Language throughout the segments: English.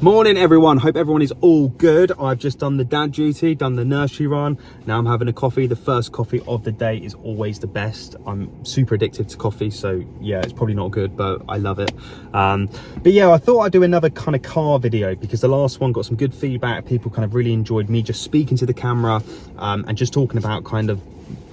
Morning everyone, hope everyone is all good. I've just done the dad duty, done the nursery run. Now I'm having a coffee. The first coffee of the day is always the best. I'm super addicted to coffee, so yeah, it's probably not good, but I love it. But yeah, I thought I'd do another kind of car video because the last one got some good feedback. People kind of really enjoyed me just speaking to the camera and just talking about kind of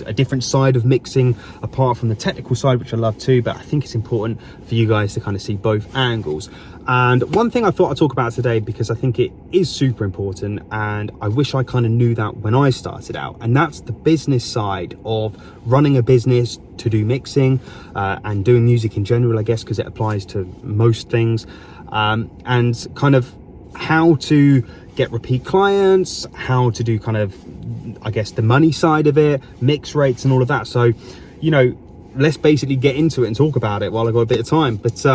a different side of mixing apart from the technical side, which I love too, but I think it's important for you guys to kind of see both angles. And one thing I thought I'd talk about today, because I think it is super important and I wish I kind of knew that when I started out, and that's the business side of running a business to do mixing and doing music in general, I guess, because it applies to most things, and kind of how to get repeat clients, how to do kind of, I guess, the money side of it, mix rates and all of that. So, you know, let's basically get into it and talk about it while I've got a bit of time. But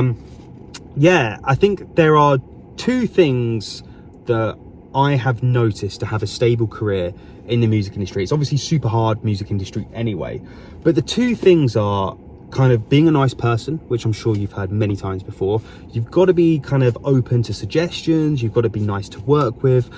yeah, I think there are two things that I have noticed to have a stable career in the music industry. It's obviously super hard music industry anyway, but the two things are kind of being a nice person, which I'm sure you've heard many times before. You've got to be kind of open to suggestions. You've got to be nice to work with,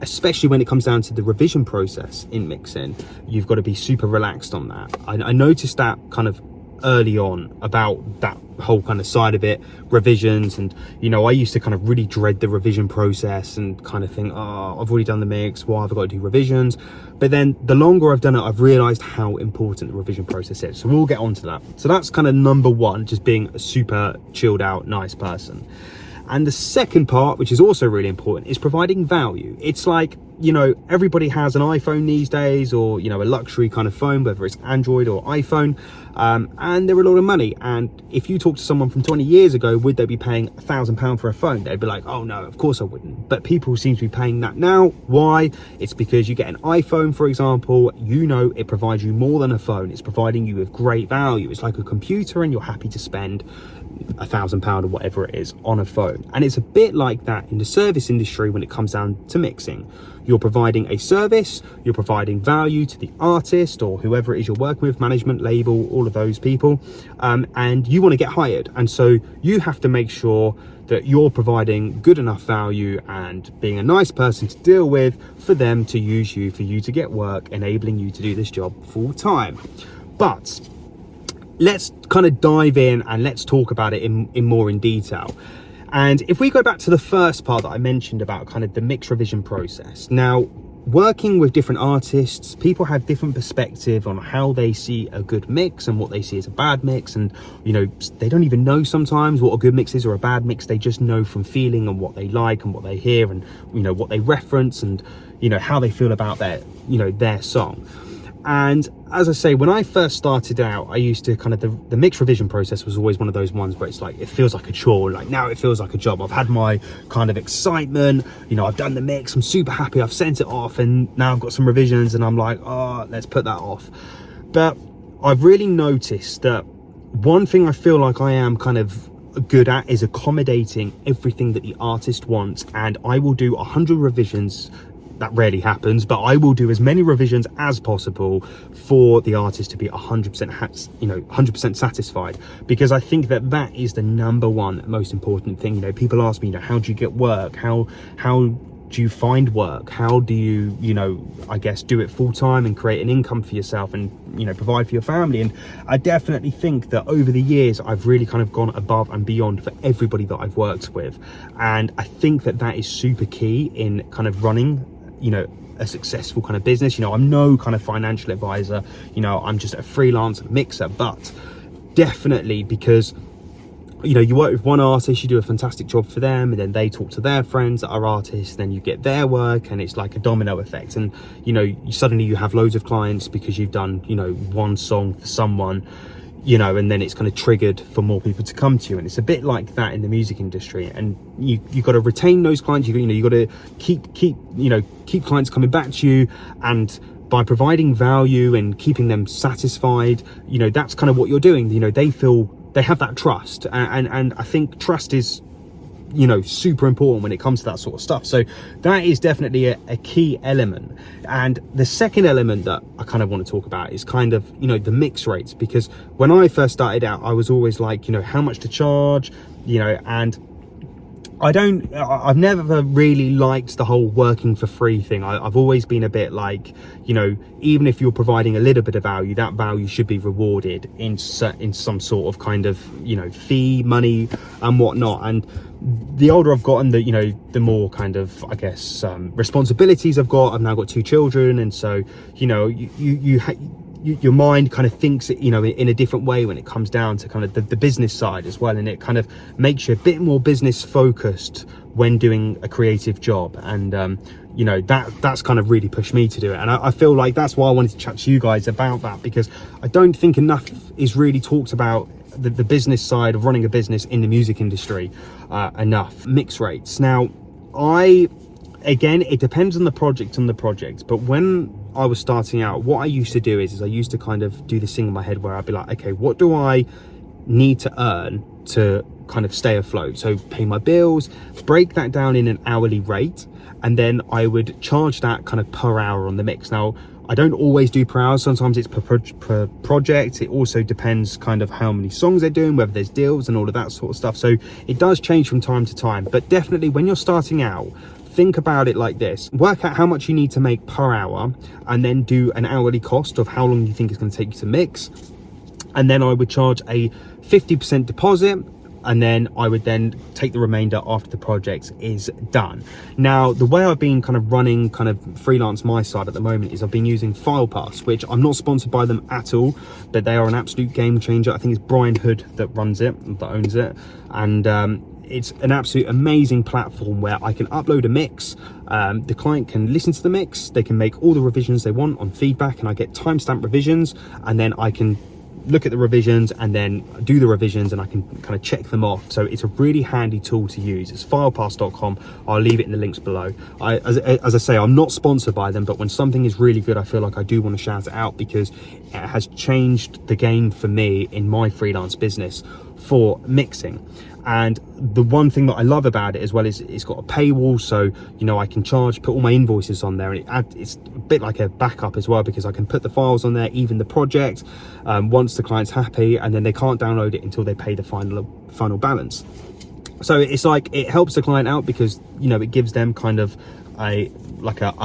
especially when it comes down to the revision process in mixing. You've got to be super relaxed on that. I noticed that kind of early on about that whole kind of side of it, revisions. And you know, I used to kind of really dread the revision process and kind of think, oh, I've already done the mix, why have I got to do revisions? But then the longer I've done it, I've realized how important the revision process is. So we'll get onto that. So that's kind of number one, just being a super chilled out, nice person. And the second part, which is also really important, is providing value. It's like, you know, everybody has an iPhone these days, or, you know, a luxury kind of phone, whether it's Android or iPhone, and they're a lot of money. And if you talk to someone from 20 years ago, would they be paying £1,000 for a phone? They'd be like, oh no, of course I wouldn't. But people seem to be paying that now. Why? It's because you get an iPhone, for example, you know, it provides you more than a phone. It's providing you with great value. It's like a computer, and you're happy to spend £1,000 or whatever it is on a phone. And it's a bit like that in the service industry when it comes down to mixing. You're providing a service, you're providing value to the artist or whoever it is you're working with, management, label, all of those people, and you want to get hired. And so you have to make sure that you're providing good enough value and being a nice person to deal with for them to use you, for you to get work, enabling you to do this job full time. But let's kind of dive in and let's talk about it in more in detail. And if we go back to the first part that I mentioned about kind of the mix revision process. Now, working with different artists, people have different perspective on how they see a good mix and what they see as a bad mix. And, you know, they don't even know sometimes what a good mix is or a bad mix. They just know from feeling and what they like and what they hear and, you know, what they reference and, you know, how they feel about their, you know, their song. And as I say, when I first started out, I used to kind of, the mix revision process was always one of those ones where it's like, it feels like a chore. Like now it feels like a job. I've had my kind of excitement, you know, I've done the mix, I'm super happy, I've sent it off, and now I've got some revisions and I'm like, oh, let's put that off. But I've really noticed that one thing I feel like I am kind of good at is accommodating everything that the artist wants. And I will do 100 revisions. That rarely happens, but I will do as many revisions as possible for the artist to be 100% satisfied, because I think that that is the number one most important thing. You know, people ask me, you know, how do you get work? How do you find work? How do you, you know, I guess do it full time and create an income for yourself and, you know, provide for your family? And I definitely think that over the years, I've really kind of gone above and beyond for everybody that I've worked with. And I think that that is super key in kind of running, you know, a successful kind of business. You know, I'm no kind of financial advisor, you know, I'm just a freelance mixer, but definitely, because, you know, you work with one artist, you do a fantastic job for them, and then they talk to their friends that are artists, then you get their work, and it's like a domino effect. And, you know, suddenly you have loads of clients because you've done, you know, one song for someone, you know, and then it's kind of triggered for more people to come to you. And it's a bit like that in the music industry. And you've got to retain those clients. You know, you've got to keep clients coming back to you. And by providing value and keeping them satisfied, you know, that's kind of what you're doing. You know, they have that trust. And I think trust is, you know, super important when it comes to that sort of stuff. So that is definitely a key element. And the second element that I kind of want to talk about is kind of, you know, the mix rates, because when I first started out, I was always like, you know, how much to charge, you know, and I've never really liked the whole working for free thing. I've always been a bit like, you know, even if you're providing a little bit of value, that value should be rewarded in some sort of kind of, you know, fee, money and whatnot. And the older I've gotten, the, you know, the more kind of, I guess, responsibilities I've got. I've now got 2 children, and so, you know, your mind kind of thinks, you know, in a different way when it comes down to kind of the business side as well, and it kind of makes you a bit more business focused when doing a creative job. And you know, that's kind of really pushed me to do it, and I feel like that's why I wanted to chat to you guys about that, because I don't think enough is really talked about the business side of running a business in the music industry enough. Mix rates. Now, again, it depends on the project, but when I was starting out, what I used to do is I used to kind of do this thing in my head where I'd be like, okay, what do I need to earn to kind of stay afloat? So pay my bills, break that down in an hourly rate, and then I would charge that kind of per hour on the mix. Now, I don't always do per hour. Sometimes it's per project. It also depends kind of how many songs they're doing, whether there's deals and all of that sort of stuff. So it does change from time to time, but definitely when you're starting out, think about it like this: work out how much you need to make per hour, and then do an hourly cost of how long you think it's going to take you to mix. And then I would charge a 50% deposit, and then I would then take the remainder after the project is done. Now, the way I've been kind of running kind of freelance my side at the moment is I've been using FilePass, which I'm not sponsored by them at all, but they are an absolute game changer. I think it's Brian Hood that runs it, that owns it, and it's an absolute amazing platform where I can upload a mix. The client can listen to the mix, they can make all the revisions they want on feedback, and I get timestamp revisions, and then I can look at the revisions and then do the revisions, and I can kind of check them off. So it's a really handy tool to use. It's filepass.com. I'll leave it in the links below. As I say, I'm not sponsored by them, but when something is really good, I feel like I do want to shout it out, because it has changed the game for me in my freelance business for mixing. And the one thing that I love about it as well is it's got a paywall, so, you know, I can put all my invoices on there, and it's a bit like a backup as well, because I can put the files on there, even the project, once the client's happy, and then they can't download it until they pay the final balance. So it's like, it helps the client out because, you know, it gives them kind of a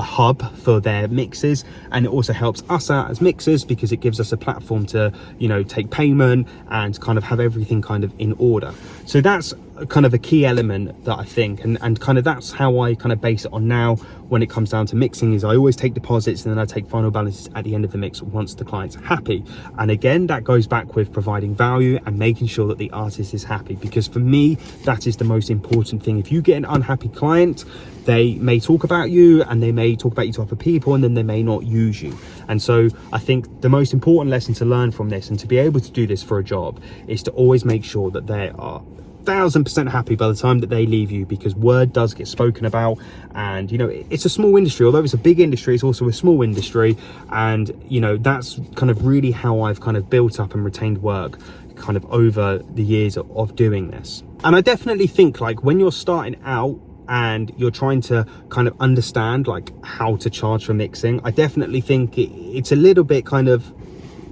hub for their mixes, and it also helps us out as mixers because it gives us a platform to, you know, take payment and kind of have everything kind of in order. So that's kind of a key element that I think, and kind of that's how I kind of base it on now when it comes down to mixing, is I always take deposits and then I take final balances at the end of the mix once the client's happy. And again, that goes back with providing value and making sure that the artist is happy, because for me, that is the most important thing. If you get an unhappy client, they may talk about you and they may talk about you to other people, and then they may not use you. And so I think the most important lesson to learn from this, and to be able to do this for a job, is to always make sure that they are 1000% happy by the time that they leave you, because word does get spoken about. And, you know, it's a small industry. Although it's a big industry, it's also a small industry. And, you know, that's kind of really how I've kind of built up and retained work kind of over the years of doing this. And I definitely think, like, when you're starting out and you're trying to kind of understand like how to charge for mixing, I definitely think it's a little bit kind of,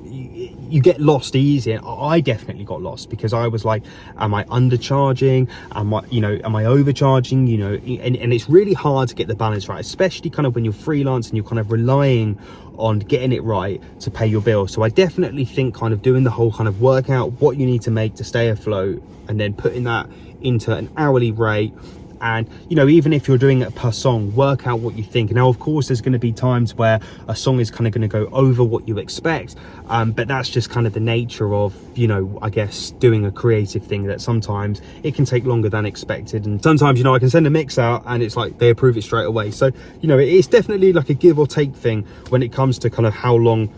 you get lost easy. I definitely got lost because I was like, am I undercharging? Am I overcharging? You know, and it's really hard to get the balance right, especially kind of when you're freelance and you're kind of relying on getting it right to pay your bills. So I definitely think kind of doing the whole kind of work out what you need to make to stay afloat, and then putting that into an hourly rate. And, you know, even if you're doing it per song, work out what you think. Now, of course, there's going to be times where a song is kind of going to go over what you expect. But that's just kind of the nature of, you know, I guess doing a creative thing, that sometimes it can take longer than expected. And sometimes, you know, I can send a mix out and it's like they approve it straight away. So, you know, it's definitely like a give or take thing when it comes to kind of how long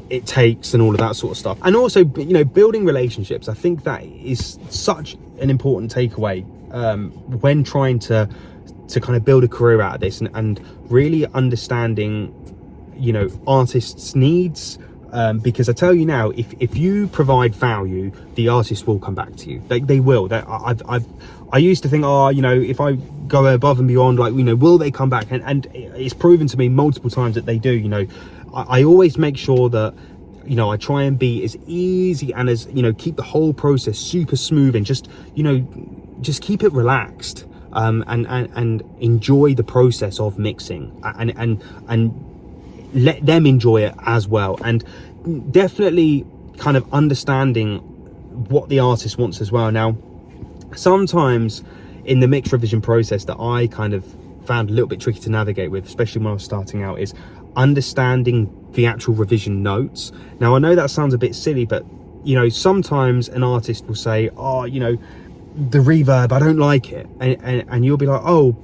it takes and all of that sort of stuff. And also, you know, building relationships. I think that is such an important takeaway when trying to kind of build a career out of this, and really understanding, you know, artists' needs, because I tell you now, if you provide value, the artist will come back to you. They will. I used to think, oh, you know, if I go above and beyond, like, you know, will they come back? And it's proven to me multiple times that they do. You know, I always make sure that, you know, I try and be as easy and as, you know, keep the whole process super smooth, and just, you know, just keep it relaxed, and enjoy the process of mixing, and let them enjoy it as well, and definitely kind of understanding what the artist wants as well. Now, sometimes in the mix revision process that I kind of found a little bit tricky to navigate with, especially when I was starting out, is understanding the actual revision notes. Now, I know that sounds a bit silly, but you know, sometimes an artist will say, oh, you know, the reverb, I don't like it, and you'll be like, oh,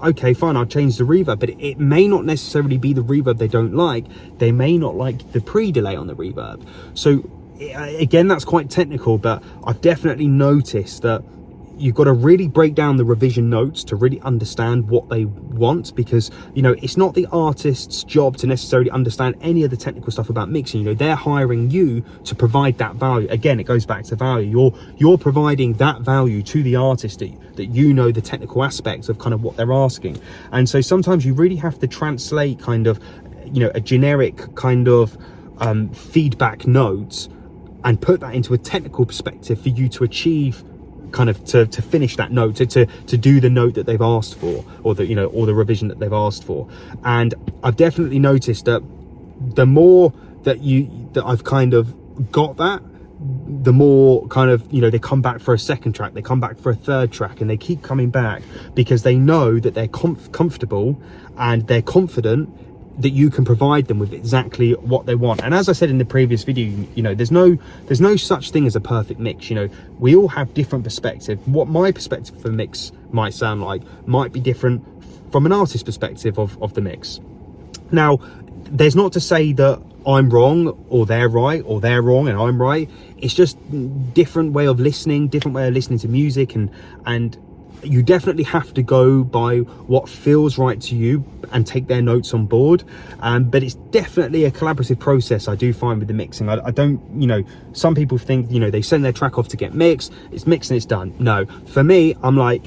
okay, fine, I'll change the reverb. But it may not necessarily be the reverb they don't like. They may not like the pre-delay on the reverb. So again, that's quite technical, but I've definitely noticed that you've got to really break down the revision notes to really understand what they want, because you know, it's not the artist's job to necessarily understand any of the technical stuff about mixing. You know, they're hiring you to provide that value. Again, it goes back to value. You're providing that value to the artist, that you know the technical aspects of kind of what they're asking. And so sometimes you really have to translate kind of, you know, a generic kind of feedback note and put that into a technical perspective for you to achieve kind of to finish that note, to do the note that they've asked for, or the, you know, or the revision that they've asked for. And I've definitely noticed that the more that I've kind of got that, the more kind of, you know, they come back for a second track, they come back for a third track, and they keep coming back because they know that they're comfortable and they're confident that you can provide them with exactly what they want. And as I said in the previous video, you know, there's no such thing as a perfect mix. You know, we all have different perspective. What my perspective for mix might sound like might be different from an artist's perspective of the mix. Now, there's not to say that I'm wrong or they're right, or they're wrong and I'm right. It's just different way of listening, different way of listening to music, and you definitely have to go by what feels right to you and take their notes on board. But it's definitely a collaborative process, I do find, with the mixing. I don't, you know, some people think, you know, they send their track off to get mixed, it's mixed and it's done. No, for me, I'm like,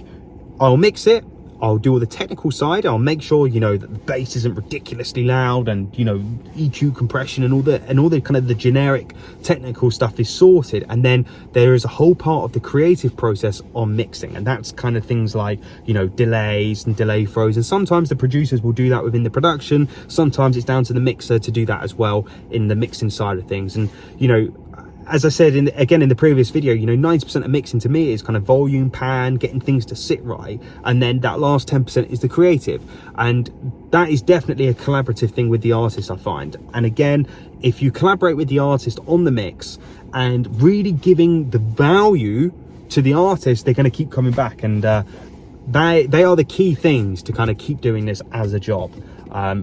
I'll mix it, I'll do all the technical side, I'll make sure, you know, that the bass isn't ridiculously loud, and you know, EQ compression and all the kind of the generic technical stuff is sorted. And then there is a whole part of the creative process on mixing, and that's kind of things like, you know, delays and delay throws. And sometimes the producers will do that within the production, sometimes it's down to the mixer to do that as well in the mixing side of things. And you know, as I said again in the previous video, you know, 90% of mixing to me is kind of volume, pan, getting things to sit right, and then that last 10% is the creative. And that is definitely a collaborative thing with the artist, I find. And again, if you collaborate with the artist on the mix and really giving the value to the artist, they're going to keep coming back. And they are the key things to kind of keep doing this as a job.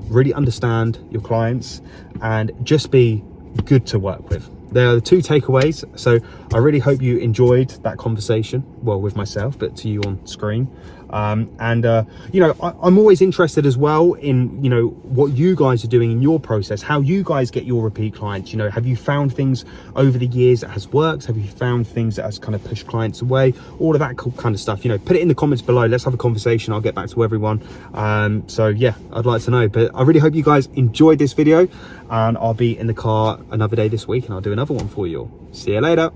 Really understand your clients and just be good to work with. There are the two takeaways. So I really hope you enjoyed that conversation, well, with myself, but to you on screen. You know, I'm always interested as well in, you know, what you guys are doing in your process, how you guys get your repeat clients. You know, have you found things over the years that has worked? Have you found things that has kind of pushed clients away? All of that kind of stuff, you know, put it in the comments below. Let's have a conversation. I'll get back to everyone. So yeah, I'd like to know. But I really hope you guys enjoyed this video, and I'll be in the car another day this week, and I'll do another one for you all. See you later.